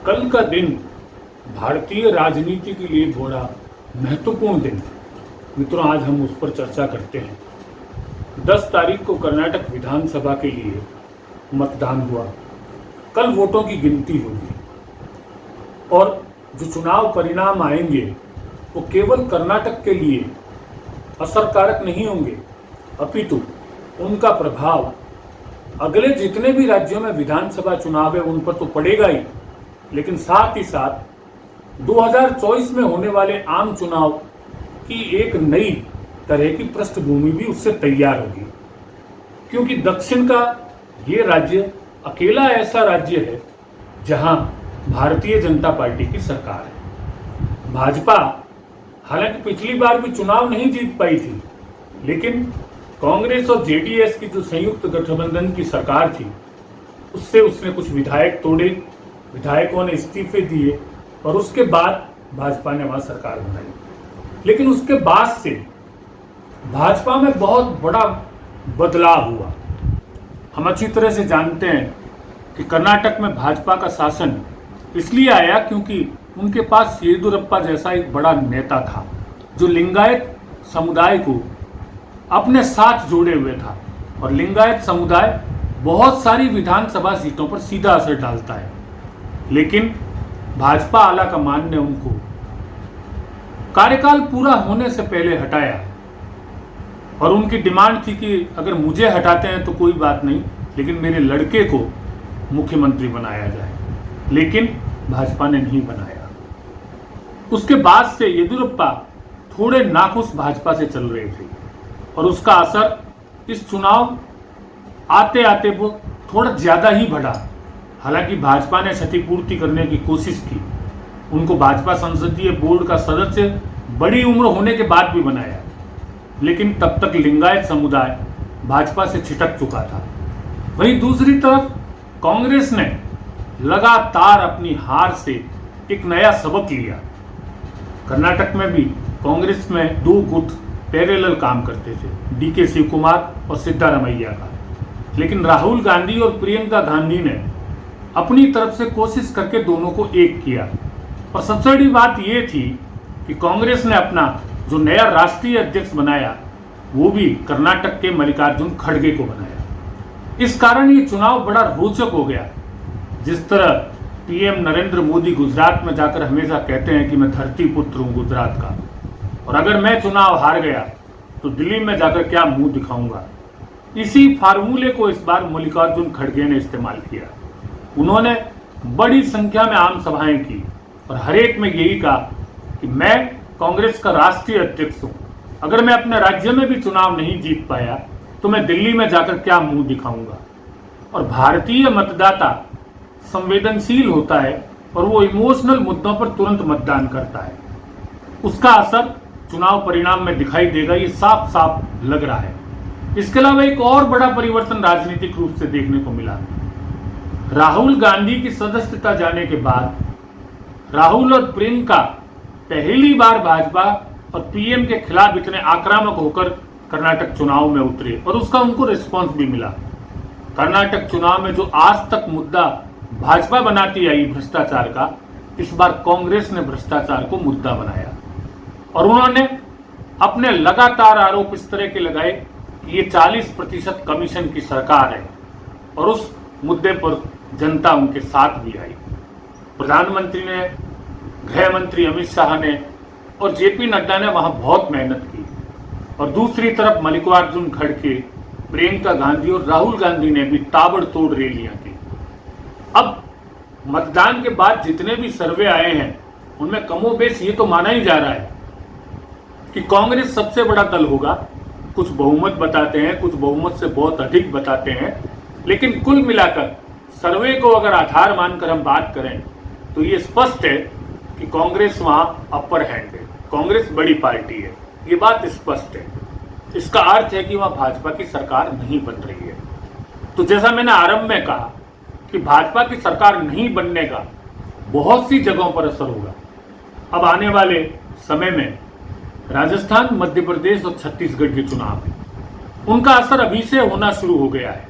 कल का दिन भारतीय राजनीति के लिए बड़ा महत्वपूर्ण दिन है। मित्रों, आज हम उस पर चर्चा करते हैं। 10 तारीख को कर्नाटक विधानसभा के लिए मतदान हुआ। कल वोटों की गिनती होगी और जो चुनाव परिणाम आएंगे वो केवल कर्नाटक के लिए असरकारक नहीं होंगे, अपितु उनका प्रभाव अगले जितने भी राज्यों में विधानसभा चुनाव है उन पर तो पड़ेगा ही, लेकिन साथ ही साथ 2024 में होने वाले आम चुनाव की एक नई तरह की पृष्ठभूमि भी उससे तैयार होगी। क्योंकि दक्षिण का ये राज्य अकेला ऐसा राज्य है जहां भारतीय जनता पार्टी की सरकार है। भाजपा हालांकि पिछली बार भी चुनाव नहीं जीत पाई थी, लेकिन कांग्रेस और जेडीएस की जो संयुक्त गठबंधन की सरकार थी उससे उसने कुछ विधायक तोड़े, विधायकों ने इस्तीफे दिए और उसके बाद भाजपा ने वहां सरकार बनाई। लेकिन उसके बाद से भाजपा में बहुत बड़ा बदलाव हुआ। हम अच्छी तरह से जानते हैं कि कर्नाटक में भाजपा का शासन इसलिए आया क्योंकि उनके पास येदियुरप्पा जैसा एक बड़ा नेता था जो लिंगायत समुदाय को अपने साथ जोड़े हुए था। और लिंगायत समुदाय बहुत सारी विधानसभा सीटों पर सीधा असर डालता है, लेकिन भाजपा आला कमान ने उनको कार्यकाल पूरा होने से पहले हटाया और उनकी डिमांड थी कि अगर मुझे हटाते हैं तो कोई बात नहीं, लेकिन मेरे लड़के को मुख्यमंत्री बनाया जाए। लेकिन भाजपा ने नहीं बनाया। उसके बाद से येदियुरप्पा थोड़े नाखुश भाजपा से चल रहे थे और उसका असर इस चुनाव आते आते वो थोड़ा ज्यादा ही बढ़ा। हालांकि भाजपा ने क्षतिपूर्ति करने की कोशिश की, उनको भाजपा संसदीय बोर्ड का सदस्य बड़ी उम्र होने के बाद भी बनाया, लेकिन तब तक लिंगायत समुदाय भाजपा से छिटक चुका था। वहीं दूसरी तरफ कांग्रेस ने लगातार अपनी हार से एक नया सबक लिया। कर्नाटक में भी कांग्रेस में 2 गुट पैरेलल काम करते थे, डीके शिव कुमार और सिद्धारमैया का। लेकिन राहुल गांधी और प्रियंका गांधी ने अपनी तरफ से कोशिश करके दोनों को एक किया। और सबसे बड़ी बात यह थी कि कांग्रेस ने अपना जो नया राष्ट्रीय अध्यक्ष बनाया वो भी कर्नाटक के मल्लिकार्जुन खड़गे को बनाया। इस कारण ये चुनाव बड़ा रोचक हो गया। जिस तरह पीएम नरेंद्र मोदी गुजरात में जाकर हमेशा कहते हैं कि मैं धरती पुत्र हूं गुजरात का, और अगर मैं चुनाव हार गया तो दिल्ली में जाकर क्या मुंह दिखाऊंगा, इसी फार्मूले को इस बार मल्लिकार्जुन खड़गे ने इस्तेमाल किया। उन्होंने बड़ी संख्या में आम सभाएं की और हर एक में यही कहा कि मैं कांग्रेस का राष्ट्रीय अध्यक्ष हूं, अगर मैं अपने राज्य में भी चुनाव नहीं जीत पाया तो मैं दिल्ली में जाकर क्या मुंह दिखाऊंगा। और भारतीय मतदाता संवेदनशील होता है और वो इमोशनल मुद्दों पर तुरंत मतदान करता है। उसका असर चुनाव परिणाम में दिखाई देगा, ये साफ साफ लग रहा है। इसके अलावा एक और बड़ा परिवर्तन राजनीतिक रूप से देखने को मिला। राहुल गांधी की सदस्यता जाने के बाद राहुल और प्रियंका पहली बार भाजपा और पीएम के खिलाफ इतने आक्रामक होकर कर्नाटक चुनाव में उतरे और उसका उनको रिस्पांस भी मिला। कर्नाटक चुनाव में जो आज तक मुद्दा भाजपा बनाती आई भ्रष्टाचार का, इस बार कांग्रेस ने भ्रष्टाचार को मुद्दा बनाया और उन्होंने अपने लगातार आरोप इस तरह के लगाए कि ये 40% कमीशन की सरकार है और उस मुद्दे पर जनता उनके साथ भी आई। प्रधानमंत्री ने, गृह मंत्री अमित शाह ने और जेपी नड्डा ने वहां बहुत मेहनत की और दूसरी तरफ मल्लिकार्जुन खड़गे, प्रियंका गांधी और राहुल गांधी ने भी ताबड़तोड़ रैलियां की। अब मतदान के बाद जितने भी सर्वे आए हैं उनमें कमोबेश ये तो माना ही जा रहा है कि कांग्रेस सबसे बड़ा दल होगा। कुछ बहुमत बताते हैं, कुछ बहुमत से बहुत अधिक बताते हैं, लेकिन कुल मिलाकर सर्वे को अगर आधार मानकर हम बात करें तो ये स्पष्ट है कि कांग्रेस वहां अपर हैंड है, कांग्रेस बड़ी पार्टी है, ये बात स्पष्ट है। इसका अर्थ है कि वहां भाजपा की सरकार नहीं बन रही है। तो जैसा मैंने आरंभ में कहा कि भाजपा की सरकार नहीं बनने का बहुत सी जगहों पर असर होगा। अब आने वाले समय में राजस्थान, मध्य प्रदेश और छत्तीसगढ़ के चुनाव है, उनका असर अभी से होना शुरू हो गया है।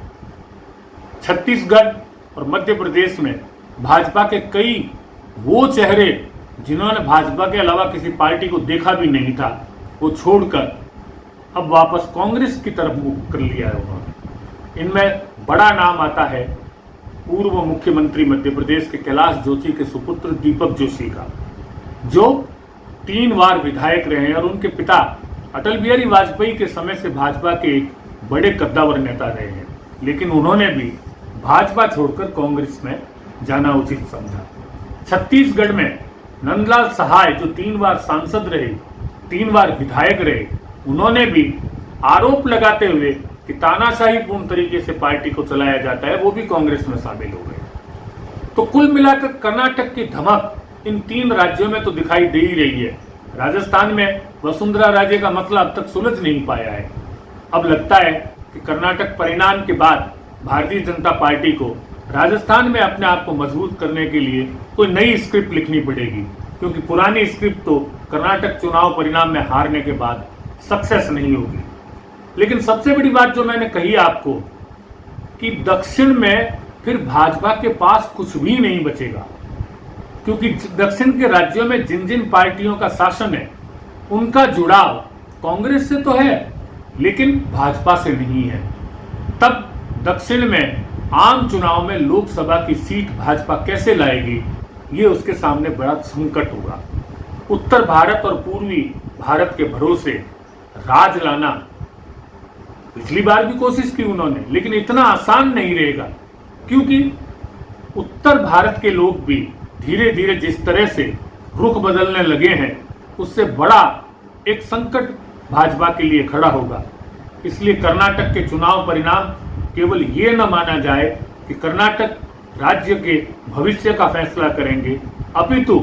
छत्तीसगढ़ और मध्य प्रदेश में भाजपा के कई वो चेहरे जिन्होंने भाजपा के अलावा किसी पार्टी को देखा भी नहीं था, वो छोड़कर अब वापस कांग्रेस की तरफ मुख कर लिया है उन्होंने। इनमें बड़ा नाम आता है पूर्व मुख्यमंत्री मध्य प्रदेश के कैलाश जोशी के सुपुत्र दीपक जोशी का, जो 3 बार विधायक रहे हैं और उनके पिता अटल बिहारी वाजपेयी के समय से भाजपा के एक बड़े कद्दावर नेता रहे हैं, लेकिन उन्होंने भी भाजपा छोड़कर कांग्रेस में जाना उचित समझा। छत्तीसगढ़ में नंदलाल सहाय जो 3 बार सांसद रहे, 3 बार विधायक रहे, उन्होंने भी आरोप लगाते हुए कि तानाशाही पूर्ण तरीके से पार्टी को चलाया जाता है, वो भी कांग्रेस में शामिल हो गए। तो कुल मिलाकर कर्नाटक की धमक इन 3 राज्यों में तो दिखाई दे ही रही है। राजस्थान में वसुंधरा राजे का मसला अब तक सुलझ नहीं पाया है। अब लगता है कि कर्नाटक परिणाम के बाद भारतीय जनता पार्टी को राजस्थान में अपने आप को मजबूत करने के लिए कोई नई स्क्रिप्ट लिखनी पड़ेगी, क्योंकि पुरानी स्क्रिप्ट तो कर्नाटक चुनाव परिणाम में हारने के बाद सक्सेस नहीं होगी। लेकिन सबसे बड़ी बात जो मैंने कही आपको कि दक्षिण में फिर भाजपा के पास कुछ भी नहीं बचेगा, क्योंकि दक्षिण के राज्यों में जिन जिन पार्टियों का शासन है उनका जुड़ाव कांग्रेस से तो है लेकिन भाजपा से नहीं है। तब दक्षिण में आम चुनाव में लोकसभा की सीट भाजपा कैसे लाएगी, ये उसके सामने बड़ा संकट होगा। उत्तर भारत और पूर्वी भारत के भरोसे राज लाना पिछली बार भी कोशिश की उन्होंने, लेकिन इतना आसान नहीं रहेगा, क्योंकि उत्तर भारत के लोग भी धीरे धीरे जिस तरह से रुख बदलने लगे हैं, उससे बड़ा एक संकट भाजपा के लिए खड़ा होगा। इसलिए कर्नाटक के चुनाव परिणाम केवल ये न माना जाए कि कर्नाटक राज्य के भविष्य का फैसला करेंगे, अपितु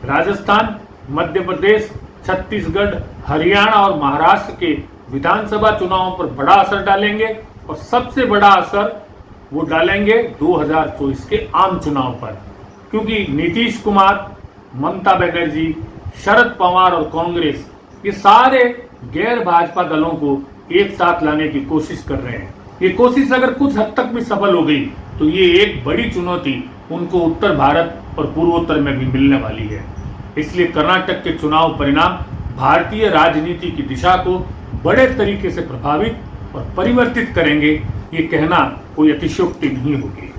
राजस्थान, मध्य प्रदेश, छत्तीसगढ़, हरियाणा और महाराष्ट्र के विधानसभा चुनावों पर बड़ा असर डालेंगे और सबसे बड़ा असर वो डालेंगे 2024 के आम चुनाव पर, क्योंकि नीतीश कुमार, ममता बनर्जी, शरद पवार और कांग्रेस ये सारे गैर भाजपा दलों को एक साथ लाने की कोशिश कर रहे हैं। ये कोशिश अगर कुछ हद तक भी सफल हो गई तो ये एक बड़ी चुनौती उनको उत्तर भारत और पूर्वोत्तर में भी मिलने वाली है। इसलिए कर्नाटक के चुनाव परिणाम भारतीय राजनीति की दिशा को बड़े तरीके से प्रभावित और परिवर्तित करेंगे, ये कहना कोई अतिशयोक्ति नहीं होगी।